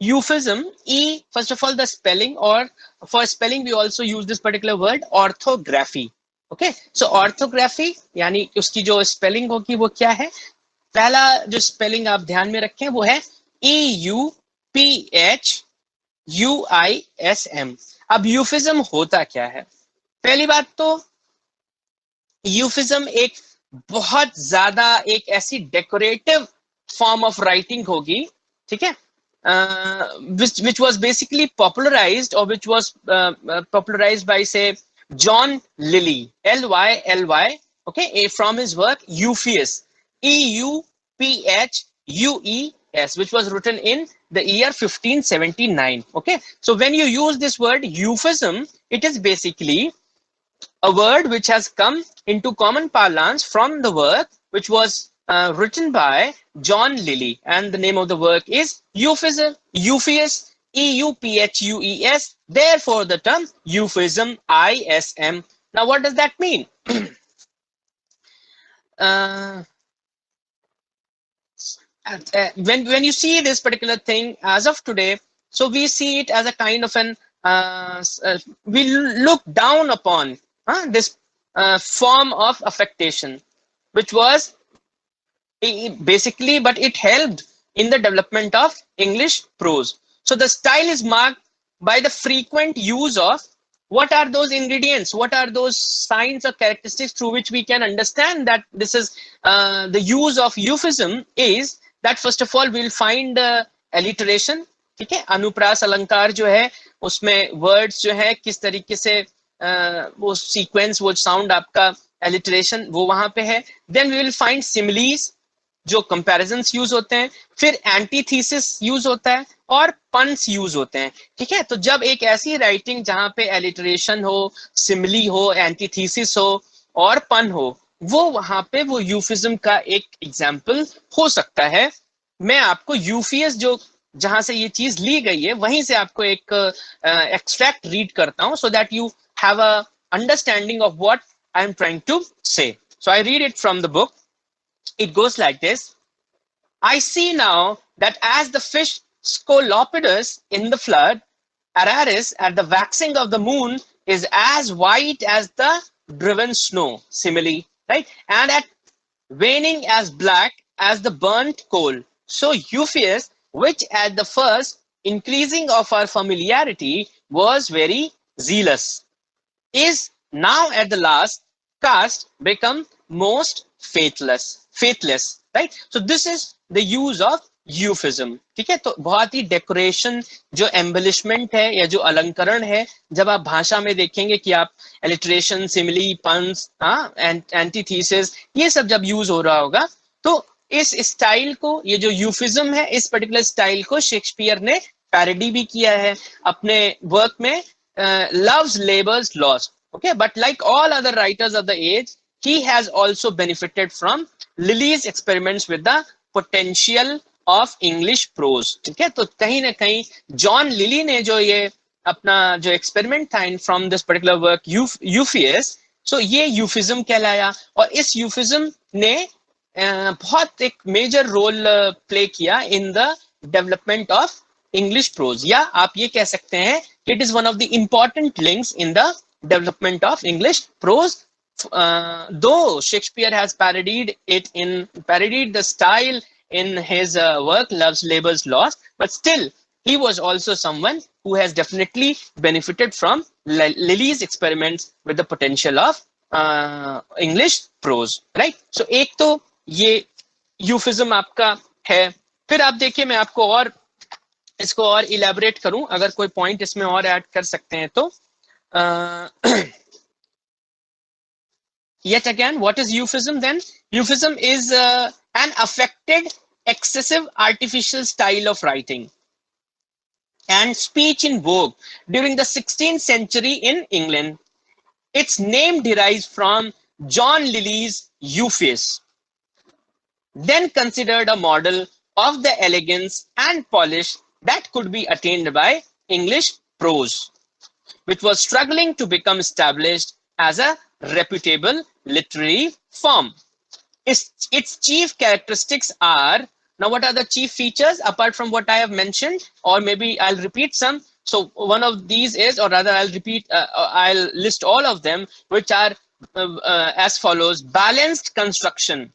euphemism, E, first of all, the spelling, or for spelling, we also use this particular word, orthography. Okay, so orthography यानी उसकी जो spelling होगी वो क्या है? पहला जो spelling आप ध्यान में रखें वो है EUPHUISM. अब euphemism होता क्या है? पहली बात तो यूफिज्म एक बहुत ज्यादा एक ऐसी डेकोरेटिव फॉर्म ऑफ राइटिंग होगी, ठीक है, which was basically popularized, or which was popularized by, say, John Lilly, Lily, okay, from his work Euphues, EUPHUES, which was written in the year 1579. Okay, so when you use this word euphemism, it is basically a word which has come into common parlance from the work which was written by John Lilly, and the name of the work is Euphues, EUPHUES. Therefore, the term euphemism, ISM. Now, what does that mean? When you see this particular thing as of today, so we see it as a kind of an we look down upon this form of affectation, which was basically, but it helped in the development of English prose. So the style is marked by the frequent use of, what are those ingredients, what are those signs or characteristics through which we can understand that this is the use of euphemism, is that first of all we'll find alliteration, ठीक है, अनुप्रास अलंकार जो है उसमें words जो है किस तरीके से वो सीक्वेंस, वो साउंड आपका alliteration वो वहां पे है. Then we will find similes, जो कंपैरिजंस यूज होते हैं, फिर एंटीथीसिस यूज होता है, और पन्स यूज होते हैं. ठीक है, तो जब एक ऐसी राइटिंग जहां पे एलिटरेशन हो, सिमिली हो, एंटीथीसिस हो और पन हो, वो वहां पे वो यूफिज्म का एक एग्जाम्पल हो सकता है. मैं आपको यूफियस जो जहां से ये चीज ली गई है वहीं से आपको एक एक्सट्रैक्ट रीड करता हूं, so that you have a understanding of what I am trying to say. So I read it from the book. It goes like this. I see now that as the fish Scolopidus in the flood, Araris at the waxing of the moon is as white as the driven snow, simile, right? And at waning as black as the burnt coal. So Euphues, which at the first increasing of our familiarity was very zealous, is now at the last cast become most faithless, right? So this is the use of euphemism. ठीक है, तो बहुत ही decoration जो embellishment है या जो अलंकरण है, जब आप भाषा में देखेंगे कि आप एलिट्रेशन, सिमिली, पंस, एंटीथीसिस, ये सब जब यूज हो रहा होगा, तो इस स्टाइल को, ये जो यूफिज्म है, इस पर्टिकुलर स्टाइल को शेक्सपियर ने पैरोडी भी किया है अपने वर्क में Love's Labour's Lost. Okay, but like all other writers of the age, he has also benefited from Lilly's experiments with the potential of English prose. ठीक है, तो कहीं ना कहीं जॉन लिली ने जो ये अपना जो एक्सपेरिमेंट था फ्रॉम दिस पर्टिकुलर वर्क यूफियस, सो ये यूफिज्म कहलाया. और इस यूफिज्म ने बहुत एक मेजर रोल प्ले किया in the development of English prose. या आप ये कह सकते हैं it is one of the important links in the development of English prose. Though Shakespeare has parodied the style in his work Love's Labour's Lost, but still he was also someone who has definitely benefited from Lilly's experiments with the potential of English prose, right? So एक तो ये euphemism आपका है. फिर आप देखिए, मैं आपको और इसको और इलेबोरेट करूं, अगर कोई पॉइंट इसमें और ऐड कर सकते हैं तो. Yet again, what is euphemism then? Euphemism is an affected, excessive, artificial style of writing and speech in vogue during the 16th century in England. Its name derives from John Lilly's Euphues, then considered a model of the elegance and polish that could be attained by English prose, which was struggling to become established as a reputable literary form. Its chief characteristics are Now, what are the chief features apart from what I have mentioned, or maybe I'll repeat some. So one of these is, or rather I'll list all of them, which are as follows: balanced construction.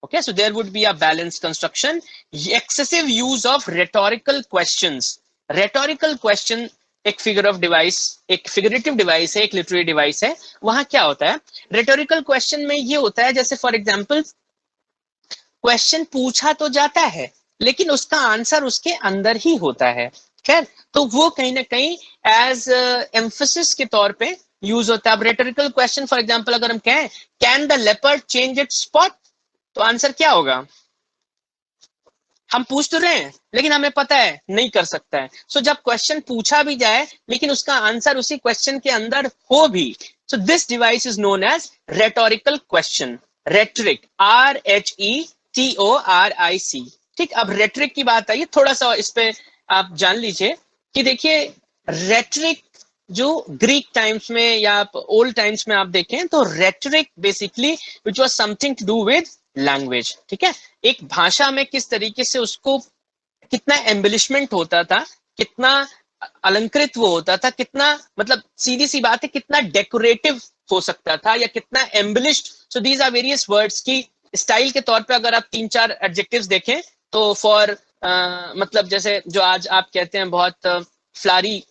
Okay, so there would be a balanced construction. Excessive use of rhetorical questions. Rhetorical question एक figure of device, एक figurative device है, एक literary device है. वहां क्या होता है rhetorical question में? ये होता है जैसे फॉर एग्जांपल क्वेश्चन पूछा तो जाता है लेकिन उसका आंसर उसके अंदर ही होता है. खैर, तो वो कहीं ना कहीं एज एम्फोसिस के तौर पे यूज होता है. अब रेटोरिकल क्वेश्चन फॉर एग्जांपल अगर हम कहें can the leopard change it's spot, तो आंसर क्या होगा? हम पूछ तो रहे हैं लेकिन हमें पता है नहीं कर सकता है. सो जब क्वेश्चन पूछा भी जाए लेकिन उसका आंसर उसी क्वेश्चन के अंदर हो भी, so this device is known as rhetorical question. Rhetoric, RHETORIC. ठीक, अब रेटरिक की बात आई, थोड़ा सा इस पे आप जान लीजिए कि देखिए रेटरिक जो ग्रीक टाइम्स में या ओल्ड टाइम्स में आप देखें तो rhetoric basically which was something to do with language. ठीक है, एक भाषा में किस तरीके से उसको कितना एम्बिलिशमेंट होता था, कितना अलंकृत वो होता था, कितना मतलब सीधी सी बात है कितना डेकोरेटिव हो सकता था या कितना embellished. So these are various words की स्टाइल के तौर पे अगर आप 3-4 एडजेक्टिव्स देखें तो फॉर मतलब जैसे जो आज आप कहते हैं बहुत फ्लारी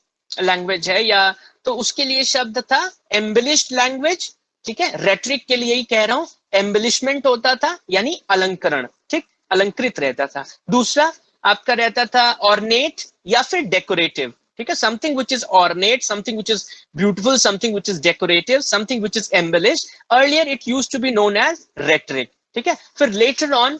लैंग्वेज है, या तो उसके लिए शब्द था एम्बिलिश्ड लैंग्वेज. ठीक है, रेटरिक के लिए ही कह रहा हूं, एम्बिलिशमेंट होता था यानी अलंकरण. ठीक, अलंकृत रहता था. दूसरा आपका रहता था ऑर्नेट या फिर डेकोरेटिव. ठीक है, something which is ornate, something which is beautiful, something which is decorative, something which is embellished. Earlier it used to be known as rhetoric. ठीक है, फिर लेटर ऑन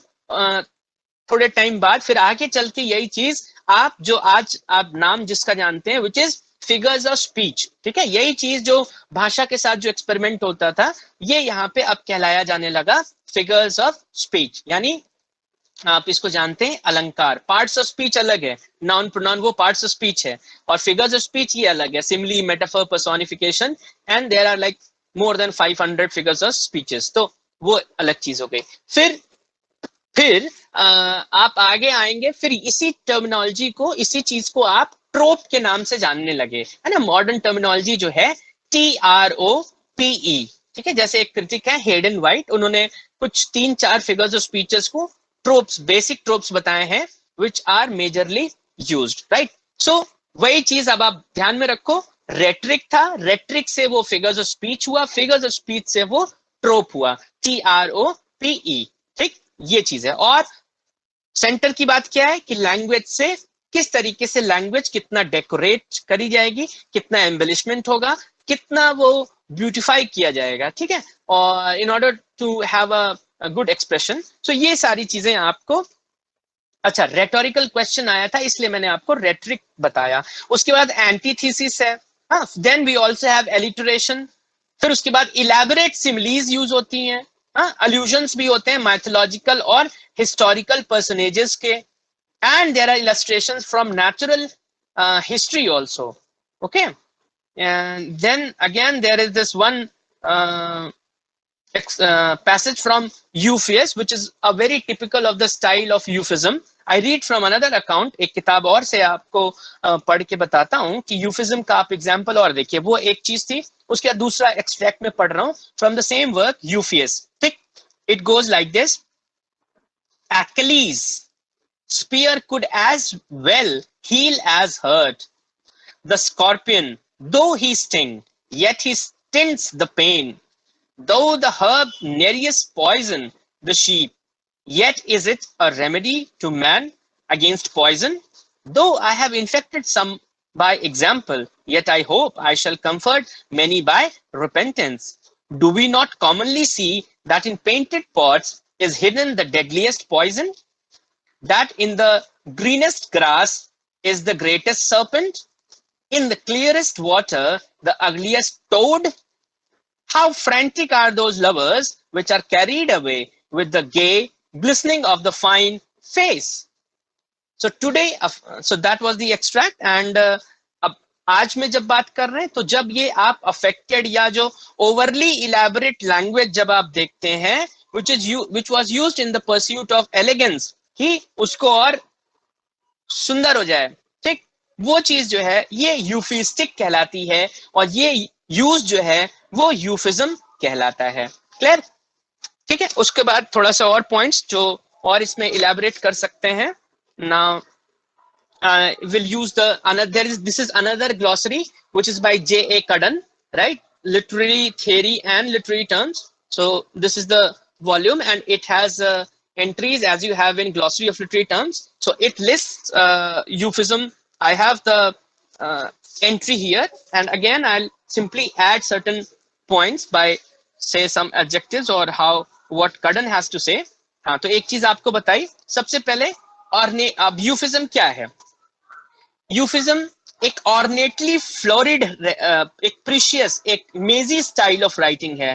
थोड़े टाइम बाद फिर आगे चल के यही चीज आप जो आज आप नाम जिसका जानते हैं which is figures of speech. ठीक है, यही चीज जो भाषा के साथ जो एक्सपेरिमेंट होता था ये यहाँ पे अब कहलाया जाने लगा फिगर्स ऑफ स्पीच. यानी आप इसको जानते हैं अलंकार. पार्ट्स ऑफ स्पीच अलग है, नाउन प्रोनाउन वो पार्ट्स ऑफ स्पीच है, और फिगर्स ऑफ स्पीच ये अलग है, simile, metaphor, personification, and there are like more than 500 figures of speeches. तो वो अलग चीज हो गई. फिर आप आगे आएंगे, फिर इसी टर्मिनोलॉजी को, इसी चीज को आप ट्रोप के नाम से जानने लगे, है ना. मॉडर्न टर्मिनोलॉजी जो है TROPE. ठीक है, जैसे एक क्रिटिक है हेडन वाइट, उन्होंने कुछ 3-4 फिगर्स ऑफ स्पीचेस को ट्रोप्स, बेसिक ट्रोप्स बताए हैं which are majorly used. Right, so वही चीज अब आप ध्यान में रखो. रेटरिक था, रेटरिक से वो फिगर्स ऑफ स्पीच हुआ, फिगर्स ऑफ स्पीच से वो ट्रोप हुआ, TROPE. ठीक, ये चीज है. और सेंटर की बात क्या है कि लैंग्वेज से किस तरीके से लैंग्वेज कितना डेकोरेट करी जाएगी, कितना एम्बेलिशमेंट होगा, कितना वो ब्यूटिफाई किया जाएगा. ठीक है, और in order to have a good expression. So ये सारी चीजें आपको, अच्छा रेटोरिकल क्वेश्चन आया था इसलिए मैंने आपको रेटरिक बताया. उसके बाद एंटीथीसिस है. हाँ, then we also have alliteration. फिर उसके बाद इलैबोरेट सिमिलीज यूज होती हैं. हाँ, अल्यूजन्स भी होते हैं माइथोलॉजिकल और हिस्टोरिकल पर्सनेजेस के, and there are illustrations from natural history also. Okay, and then again there is this one passage from Euphues which is a very typical of the style of euphuism. I read from another account, एक किताब और से आपको पढ़ के बताता हूँ कि euphuism का आप एग्जाम्पल और देखिए. वो एक चीज थी, उसके बाद दूसरा एक्सट्रैक्ट में पढ़ रहा हूँ from the same work Euphues. ठीक, it goes like this. Achilles spear could as well heal as hurt. The scorpion, though he sting, yet he stints the pain. Though the herb Nereus poison the sheep, yet is it a remedy to man against poison? Though I have infected some by example, yet I hope I shall comfort many by repentance. Do we not commonly see that in painted pots is hidden the deadliest poison? That in the greenest grass is the greatest serpent, in the clearest water the ugliest toad. How frantic are those lovers which are carried away with the gay glistening of the fine face. So today, so that was the extract. And अब आज में जब बात कर रहे हैं तो जब ये आप affected या जो overly elaborate language जब आप देखते हैं which was used in the pursuit of elegance कि उसको और सुंदर हो जाए, ठीक, वो चीज जो है ये यूफिस्टिक कहलाती है, और ये यूज जो है वो यूफिज्म कहलाता है। क्लियर? ठीक है, उसके बाद थोड़ा सा और पॉइंट्स जो और इसमें इलेबोरेट कर सकते हैं। Now will use the another, this is another glossary which is by J.A. Cudden, right? Literary theory and literary terms. So this is the volume, and it has entries as you have in glossary of literary terms. So it lists euphemism. I have the entry here, and again I'll simply add certain points by say some adjectives or how what Cudden has to say. हाँ, तो एक चीज आपको बताई सबसे पहले, और अब यूफिज्म क्या है? यूफिज्म एक ऑर्नेटली फ्लोरिड, एक प्रीशियस, एक मेजी स्टाइल ऑफ राइटिंग है।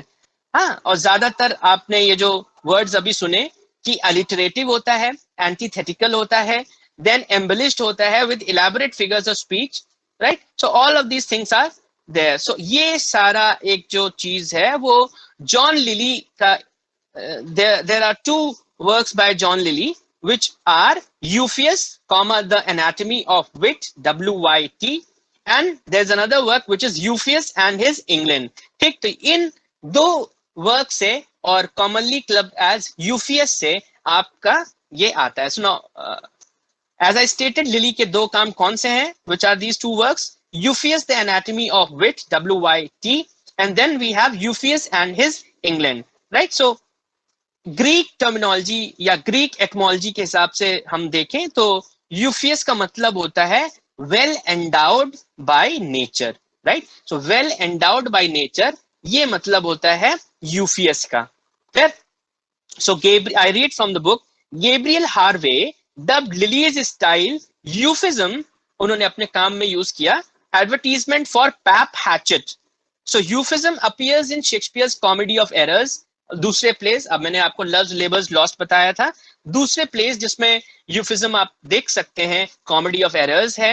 हाँ, और ज्यादातर आपने ये जो वर्ड्स अभी सुने कि अलिटरेटिव होता है, एंटीथेटिकल होता है, देन एम्बलिश्ड होता है with elaborate figures of speech, right? So all of these things are there. So ये सारा एक जो चीज है वो जॉन लिली का, there are two works by John Lilly which are Euphues, the Anatomy of Wit, WYT, and there's another work which is Euphues and his England. ठीक, तो इन दो वर्क से और कॉमनली क्लब एज यूफियस से आपका ये आता है। सुनो, एज आई स्टेटेड, लिली के दो काम कौन से हैं? Which are these two works? Euphues the anatomy of wit, WYT, and then we have Euphues and his England, right? So Greek terminology या ग्रीक एटमोलॉजी के हिसाब से हम देखें तो यूफियस का मतलब होता है well endowed by nature, right? So well endowed by nature, ये मतलब होता है यूफियस का। फिर so I read from the book, Gabriel Harvey dubbed Lyly's style euphuism, उन्होंने अपने काम में यूज किया, advertisement for Pap Hatchet. So euphuism appears in Shakespeare's comedy of errors. दूसरे प्लेस, अब मैंने आपको लव्स लेबर्स लॉस्ट बताया था, दूसरे प्लेस जिसमें यूफिज्म आप देख सकते हैं कॉमेडी ऑफ एरर्स है।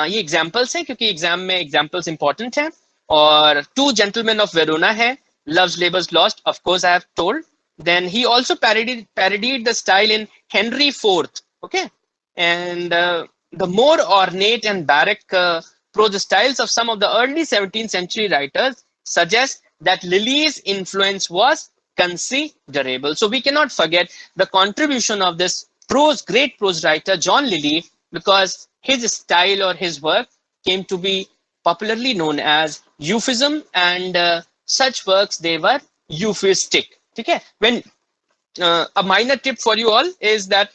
ये एग्जांपल्स हैं क्योंकि एग्जाम में एग्जांपल्स इंपॉर्टेंट हैं। और टू जेंटलमैन ऑफ वेरोना है, loves labours lost, of course I have told. Then he also parodied the style in Henry IV, okay? And the more ornate and barrack prose styles of some of the early 17th century writers suggest that Lilly's influence was considerable. So we cannot forget the contribution of this great prose writer John Lilly, because his style or his work came to be popularly known as euphemism, and such works, they were euphuistic. Okay, when a minor tip for you all is that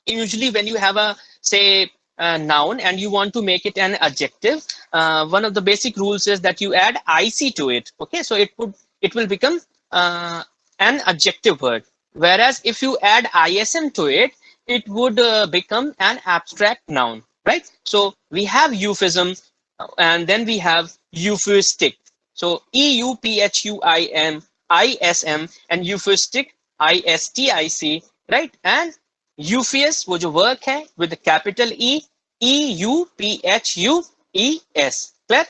usually when you have a say noun and you want to make it an adjective, one of the basic rules is that you add ic to it. Okay, so it will become an adjective word, whereas if you add ism to it, it would become an abstract noun, right? So we have euphemism, and then we have euphuistic. So euphuim ISM and euphuistic ISTIC, right? And euphues वो जो work है with the capital E, EUPHUES, clear?